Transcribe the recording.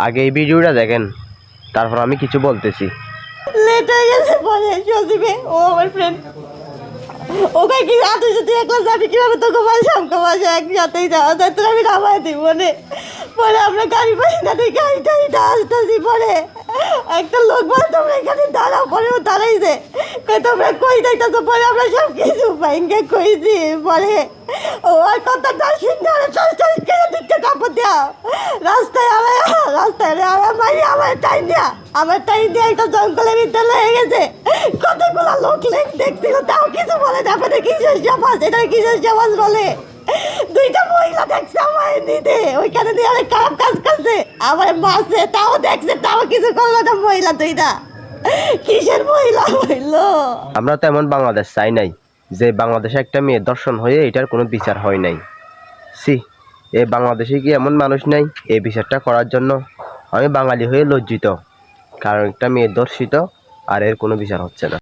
আগে এই ভিডিওটা দেখেন, তারপর আমি কিছু বলতেছি। লেট হয়ে গেছে পরে সজীবে ও আমার ফ্রেন্ড ওকে কি রাত হয়েছে তুই একলা যাবি কিভাবে তোকে বাসা আমাকে বাসা একসাথেই যাওয়া যায় তোর আমি নামাই দিই মনে পরে আমরা গাড়ি পাই না তুই গাড়িটা আসতেছি পরে একটা লোক বলে তোমরা এখানে দাঁড়াও পরে ও দাঁড়াইছে তোমরা কই যাইতেছো পরে আমরা সব কিছু বাইঙ্গে কইছি পরে ও আর কথাটা শুনে ওরা চল কেন দিতে কাপড় দেওয়া রাস্তায় আমার মারি আমার টাইম দেওয়া আমার টাইম দিয়ে একটা জঙ্গলের ভিতরে লেগে গেছে কতগুলো লোক দেখছিল তাও কিছু বলে না আপনাদের কিসের সমাজ এটা কিসের সমাজ বলে দুইটা মহিলা দেখছে আমার নিতে ওইখানে দিয়ে অনেক খারাপ কাজ করছে আমার মাসে তাও দেখছে তাও কিছু করলো না মহিলা দুইটা কিসের মহিলা হইলো। আমরা তো এমন বাংলাদেশ চাই নাই যে বাংলাদেশে একটা মেয়ে দর্শন হয়ে এটার কোনো বিচার হয় নাই। সি, এ বাংলাদেশে কি এমন মানুষ নাই এই বিচারটা করার জন্য? আমি বাঙালি হয়ে লজ্জিত, কারণ একটা মেয়ে দর্শিত আর এর কোনো বিচার হচ্ছে না।